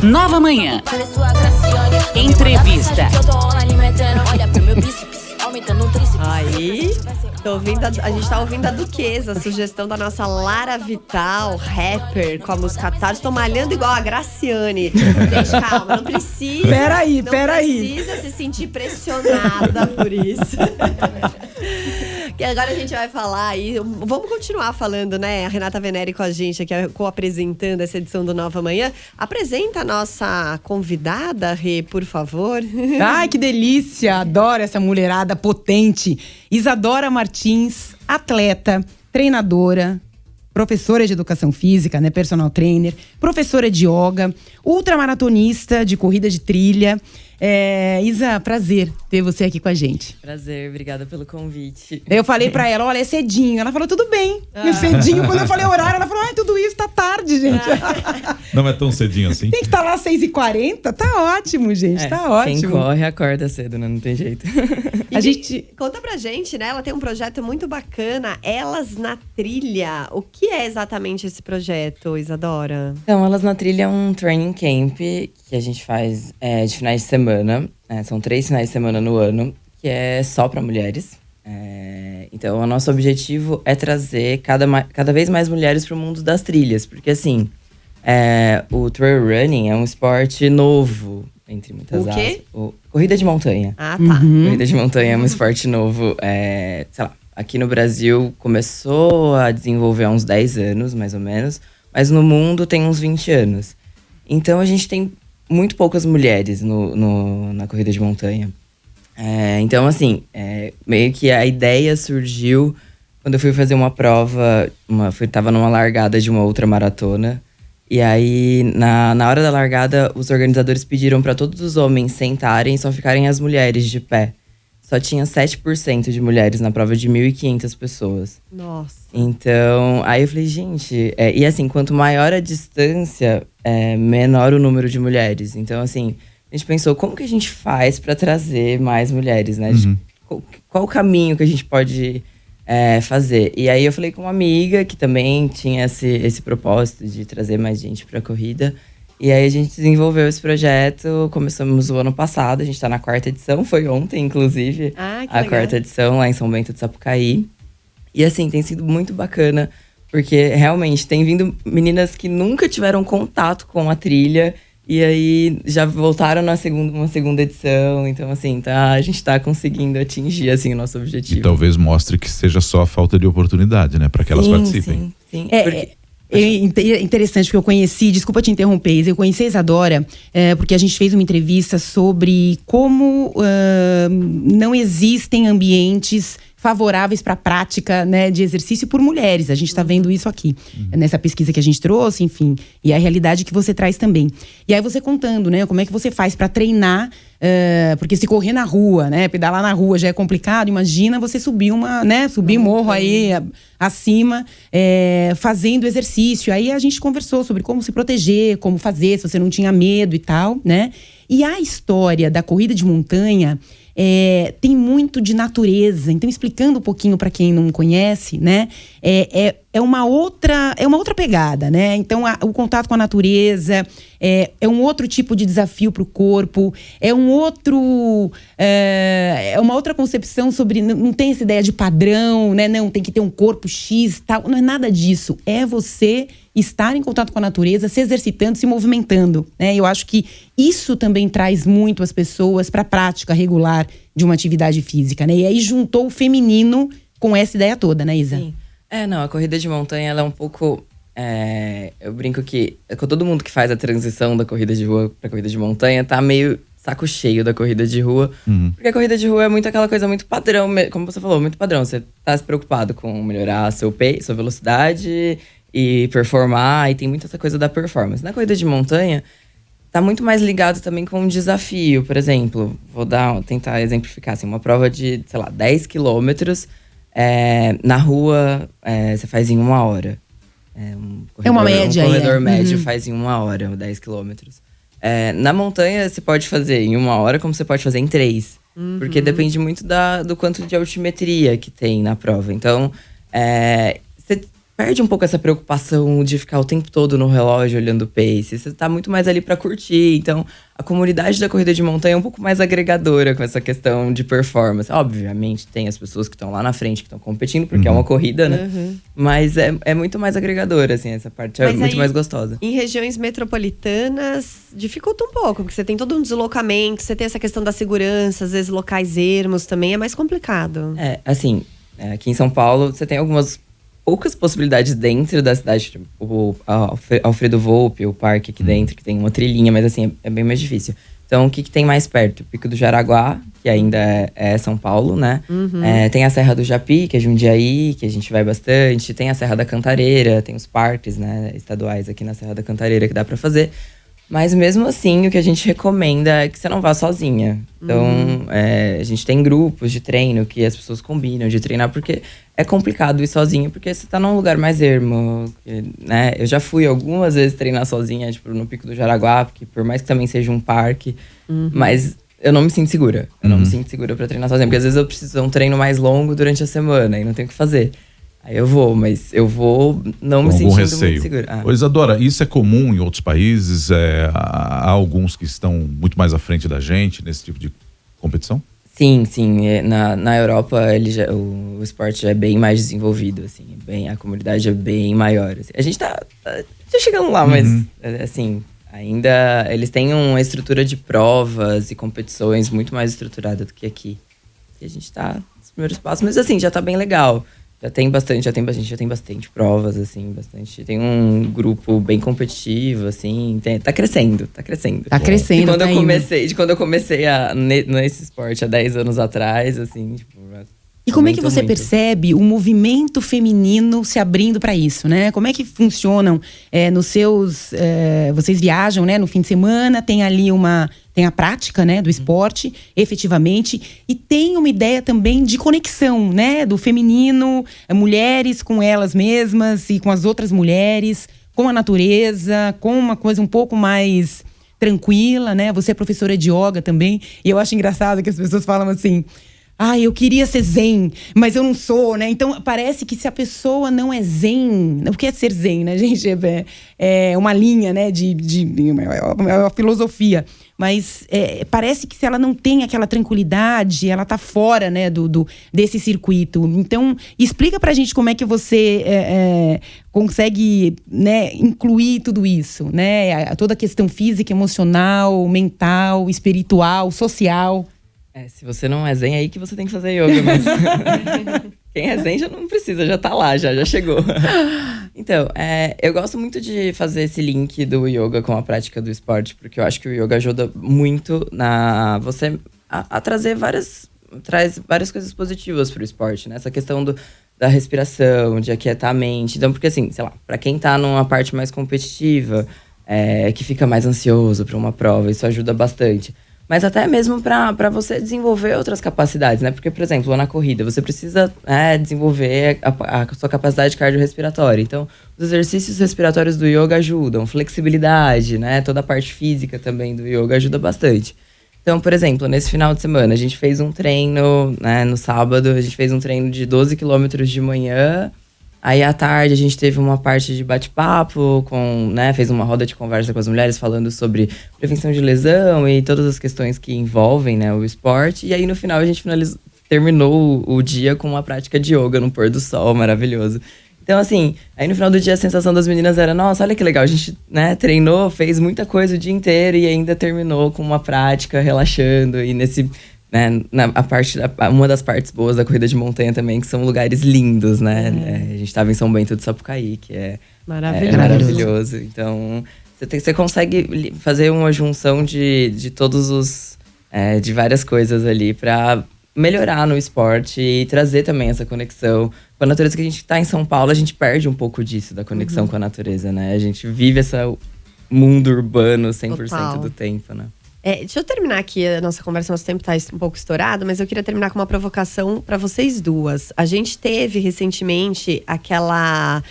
Nova Manhã. Entrevista. Aí, a gente tá ouvindo a Duquesa, a sugestão da nossa Lara Vital, rapper, com a música Tarde. Tô malhando igual a Graciane. Gente, calma, não precisa. Peraí. Não precisa se sentir pressionada por isso. Que agora a gente vai falar aí. Vamos continuar falando, né? A Renata Venere com a gente aqui, co-apresentando essa edição do Nova Manhã. Apresenta a nossa convidada, Rê, por favor. Ai, que delícia! Adoro essa mulherada potente. Isadora Martins, atleta, treinadora, professora de educação física, né, personal trainer, professora de yoga, ultramaratonista de corrida de trilha. Isa, prazer ter você aqui com a gente. Prazer, obrigada pelo convite. Eu falei pra ela, olha, é cedinho. Ela falou, tudo bem. É cedinho. Quando eu falei o horário, ela falou, ai, tudo isso tá tarde, gente. Não é tão cedinho assim. Tem que estar lá às 6h40. Tá ótimo, gente, tá ótimo. Quem corre, acorda cedo, né? Não tem jeito. A gente… Conta pra gente, né? Ela tem um projeto muito bacana, Elas na Trilha. O que é exatamente esse projeto, Isadora? Então, Elas na Trilha é um training camp que a gente faz de finais de semana. São 3 finais de semana no ano, que é só para mulheres. Então, o nosso objetivo é trazer cada vez mais mulheres para o mundo das trilhas. Porque, assim, o trail running é um esporte novo, entre muitas aspas. O quê? Corrida de montanha. Ah, tá. Corrida de montanha é um esporte novo. Sei lá, aqui no Brasil começou a desenvolver há uns 10 anos, mais ou menos. Mas no mundo tem uns 20 anos. Então, a gente tem muito poucas mulheres na corrida de montanha. Então, assim, meio que a ideia surgiu quando eu fui fazer uma prova. Tava numa largada de uma outra maratona. E aí, na hora da largada, os organizadores pediram para todos os homens sentarem e só ficarem as mulheres de pé. Só tinha 7% de mulheres na prova de 1.500 pessoas. Nossa. Então, aí eu falei, gente… e assim, quanto maior a distância, menor o número de mulheres. Então, assim, a gente pensou, como que a gente faz para trazer mais mulheres, né? Qual o caminho que a gente pode fazer? E aí eu falei com uma amiga que também tinha esse propósito de trazer mais gente para a corrida. E aí a gente desenvolveu esse projeto, começamos o ano passado, a gente tá na 4ª edição, foi ontem, inclusive, a 4ª edição lá em São Bento do Sapucaí. E assim, tem sido muito bacana, porque realmente tem vindo meninas que nunca tiveram contato com a trilha, e aí já voltaram na uma segunda edição. Então assim, a gente tá conseguindo atingir assim, o nosso objetivo. E talvez mostre que seja só a falta de oportunidade, né, para que elas participem. Sim. É interessante, porque eu conheci, desculpa te interromper, Isa, eu conheci a Isadora porque a gente fez uma entrevista sobre como não existem ambientes favoráveis para a prática, né, de exercício por mulheres. A gente está vendo isso aqui, nessa pesquisa que a gente trouxe, enfim, e a realidade que você traz também. E aí você contando, né, como é que você faz para treinar, porque se correr na rua, né, pedalar na rua já é complicado, imagina você subir morro aí acima, fazendo exercício. Aí a gente conversou sobre como se proteger, como fazer, se você não tinha medo e tal, né. E a história da corrida de montanha tem muito de natureza. Então, explicando um pouquinho para quem não conhece, né? É uma outra pegada, né? Então, o contato com a natureza é um outro tipo de desafio para o corpo. É uma outra concepção sobre… Não tem essa ideia de padrão, né? Não, tem que ter um corpo X, tal. Não é nada disso. É você estar em contato com a natureza, se exercitando, se movimentando, né? Eu acho que isso também traz muito as pessoas para a prática regular de uma atividade física, né? E aí juntou o feminino com essa ideia toda, né, Isa? Sim. A corrida de montanha, ela é um pouco… eu brinco que todo mundo que faz a transição da corrida de rua pra corrida de montanha tá meio saco cheio da corrida de rua. Porque a corrida de rua é muito aquela coisa muito padrão, como você falou, muito padrão. Você tá se preocupado com melhorar seu pace, sua velocidade e performar, e tem muita essa coisa da performance. Na corrida de montanha, tá muito mais ligado também com um desafio. Por exemplo, tentar exemplificar, assim, uma prova de, sei lá, 10 quilômetros, na rua, você faz em 1 hora. Uma média aí, Um corredor médio faz em 1 hora, 10 quilômetros. Na montanha, você pode fazer em 1 hora, como você pode fazer em 3. Porque depende muito do quanto de altimetria que tem na prova. Então, perde um pouco essa preocupação de ficar o tempo todo no relógio olhando o pace. Você tá muito mais ali pra curtir. Então, a comunidade da corrida de montanha é um pouco mais agregadora com essa questão de performance. Obviamente, tem as pessoas que estão lá na frente, que estão competindo, porque é uma corrida, né? Mas é muito mais agregadora, assim, essa parte é muito mais gostosa. Em regiões metropolitanas, dificulta um pouco, porque você tem todo um deslocamento, você tem essa questão da segurança, às vezes locais ermos também, é mais complicado. Assim, aqui em São Paulo, você tem algumas poucas possibilidades dentro da cidade, tipo, o Alfredo Volpi, o parque aqui dentro, que tem uma trilhinha, mas assim, é bem mais difícil. Então, o que tem mais perto? O Pico do Jaraguá, que ainda é São Paulo, né? Tem a Serra do Japi, que é Jundiaí, que a gente vai bastante. Tem a Serra da Cantareira, tem os parques, né, estaduais aqui na Serra da Cantareira que dá pra fazer. Mas mesmo assim, o que a gente recomenda é que você não vá sozinha. Então, a gente tem grupos de treino que as pessoas combinam de treinar, porque é complicado ir sozinho, porque você tá num lugar mais ermo, né? Eu já fui algumas vezes treinar sozinha, tipo, no Pico do Jaraguá, porque por mais que também seja um parque, mas eu não me sinto segura. Eu não me sinto segura pra treinar sozinha, porque às vezes eu preciso de um treino mais longo durante a semana e não tenho o que fazer. Aí eu vou, mas eu vou não me sentindo muito segura. Ô, Isadora, isso é comum em outros países? Há alguns que estão muito mais à frente da gente nesse tipo de competição? Sim. Na Europa, o esporte já é bem mais desenvolvido, assim. A comunidade é bem maior. Assim. A gente tá chegando lá, mas, assim, ainda eles têm uma estrutura de provas e competições muito mais estruturada do que aqui. E a gente tá nos primeiros passos, mas, assim, já tá bem legal. Já tem bastante provas, assim, bastante. Tem um grupo bem competitivo, assim, tá crescendo. Tá crescendo, de quando eu comecei nesse esporte há 10 anos atrás, assim, tipo. E como é que você percebe o movimento feminino se abrindo para isso, né? Como é que funcionam nos seus… vocês viajam, né, no fim de semana, tem ali tem a prática, né, do esporte, efetivamente. E tem uma ideia também de conexão, né, do feminino, mulheres com elas mesmas e com as outras mulheres, com a natureza, com uma coisa um pouco mais tranquila, né? Você é professora de yoga também. E eu acho engraçado que as pessoas falam assim… eu queria ser zen, mas eu não sou, né? Então, parece que se a pessoa não é zen… O que é ser zen, né, gente? É uma linha, né, é uma filosofia. Mas parece que se ela não tem aquela tranquilidade, ela tá fora, né, desse circuito. Então, explica pra gente como é que você consegue, né, incluir tudo isso, né? Toda a questão física, emocional, mental, espiritual, social… Se você não é zen, é aí que você tem que fazer yoga mesmo. Quem é zen já não precisa, já tá lá, já chegou. Então, eu gosto muito de fazer esse link do yoga com a prática do esporte, porque eu acho que o yoga ajuda muito você a trazer traz várias coisas positivas pro esporte, né? Essa questão da respiração, de aquietar a mente. Então, porque assim, sei lá, pra quem tá numa parte mais competitiva, que fica mais ansioso pra uma prova, isso ajuda bastante. Mas até mesmo para você desenvolver outras capacidades, né? Porque, por exemplo, na corrida, você precisa desenvolver a sua capacidade cardiorrespiratória. Então, os exercícios respiratórios do yoga ajudam. Flexibilidade, né? Toda a parte física também do yoga ajuda bastante. Então, por exemplo, nesse final de semana, a gente fez um treino, né? No sábado, a gente fez um treino de 12 quilômetros de manhã. Aí, à tarde, a gente teve uma parte de bate-papo, fez uma roda de conversa com as mulheres falando sobre prevenção de lesão e todas as questões que envolvem, né, o esporte. E aí, no final, a gente terminou o dia com uma prática de yoga no pôr do sol, maravilhoso. Então, assim, aí no final do dia a sensação das meninas era, nossa, olha que legal, a gente, né, treinou, fez muita coisa o dia inteiro e ainda terminou com uma prática, relaxando. E nesse… né, uma das partes boas da corrida de montanha também, que são lugares lindos, né? A gente estava em São Bento do Sapucaí, que é maravilhoso. Então, você consegue fazer uma junção de todos os… de várias coisas ali para melhorar no esporte e trazer também essa conexão com a natureza, que a gente tá em São Paulo, a gente perde um pouco disso, da conexão com a natureza, né? A gente vive esse mundo urbano 100% do tempo, né? Deixa eu terminar aqui a nossa conversa, nosso tempo tá um pouco estourado, mas eu queria terminar com uma provocação para vocês duas. A gente teve recentemente aquela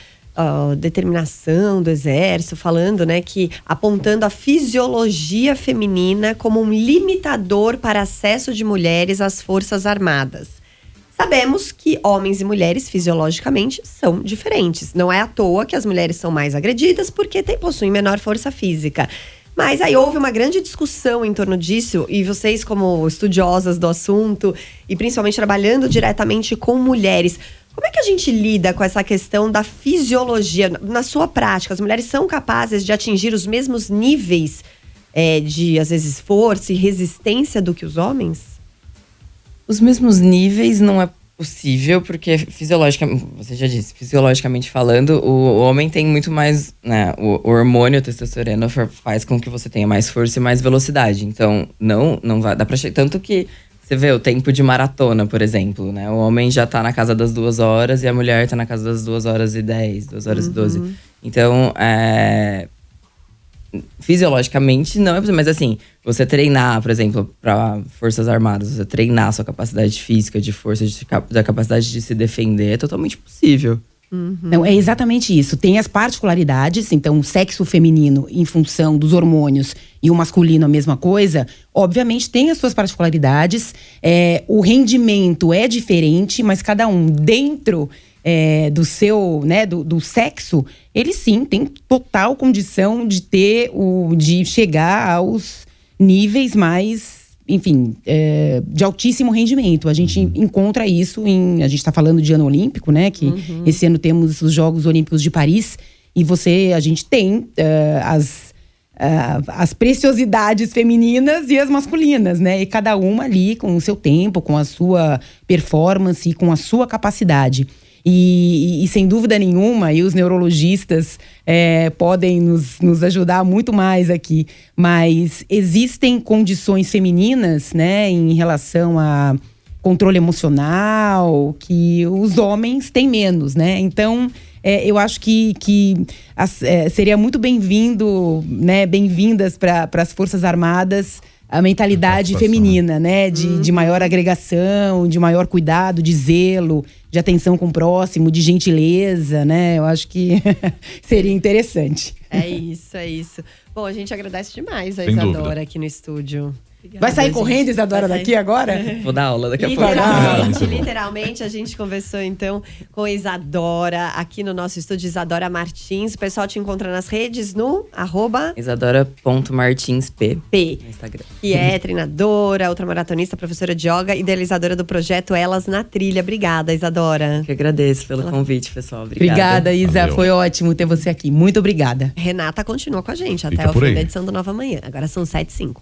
determinação do Exército, falando, né, apontando a fisiologia feminina como um limitador para acesso de mulheres às Forças Armadas. Sabemos que homens e mulheres, fisiologicamente, são diferentes. Não é à toa que as mulheres são mais agredidas porque possuem menor força física. Mas aí houve uma grande discussão em torno disso, e vocês, como estudiosas do assunto, e principalmente trabalhando diretamente com mulheres, como é que a gente lida com essa questão da fisiologia? Na sua prática, as mulheres são capazes de atingir os mesmos níveis de, às vezes, força e resistência do que os homens? Os mesmos níveis não é possível, porque fisiologicamente, você já disse, fisiologicamente falando, o homem tem muito mais, né, o hormônio, a testosterona faz com que você tenha mais força e mais velocidade. Então, não vai, dá pra tanto que você vê o tempo de maratona, por exemplo, né? O homem já tá na casa das 2 horas e a mulher tá na casa das 2h10, 2h12. Então, fisiologicamente não é possível, mas assim, você treinar, por exemplo, para Forças Armadas, você treinar a sua capacidade física, de força, da capacidade de se defender, é totalmente possível. Não, é exatamente isso. Tem as particularidades, então o sexo feminino em função dos hormônios e o masculino a mesma coisa, obviamente tem as suas particularidades. O rendimento é diferente, mas cada um dentro do seu, né, do sexo, ele sim tem total condição de de chegar aos níveis mais, enfim, de altíssimo rendimento. A gente encontra isso a gente está falando de ano olímpico, né? Que esse ano temos os Jogos Olímpicos de Paris. E a gente tem as preciosidades femininas e as masculinas, né? E cada uma ali com o seu tempo, com a sua performance e com a sua capacidade. E sem dúvida nenhuma, e os neurologistas podem nos ajudar muito mais aqui, mas existem condições femininas, né, em relação a controle emocional, que os homens têm menos, né? Então, eu acho que seria muito bem-vindo, né, bem-vindas para as Forças Armadas a mentalidade feminina, né? De maior agregação, de maior cuidado, de zelo, de atenção com o próximo, de gentileza, né? Eu acho que seria interessante. É isso. Bom, a gente agradece demais a Sem Isadora dúvida. aqui no estúdio. Vai sair correndo, Isadora, daqui agora? Vou dar aula daqui a pouco. Literalmente, a gente conversou então com a Isadora aqui no nosso estúdio, Isadora Martins. O pessoal te encontra nas redes no Isadora.martinsp no Instagram. Que é treinadora, ultramaratonista, professora de yoga, idealizadora do projeto Elas na Trilha. Obrigada, Isadora. Que agradeço pelo convite, pessoal. Obrigada, Isa. Valeu. Foi ótimo ter você aqui. Muito obrigada. Renata continua com a gente Fica até o por fim aí. da edição do Nova Manhã. Agora são 7h05.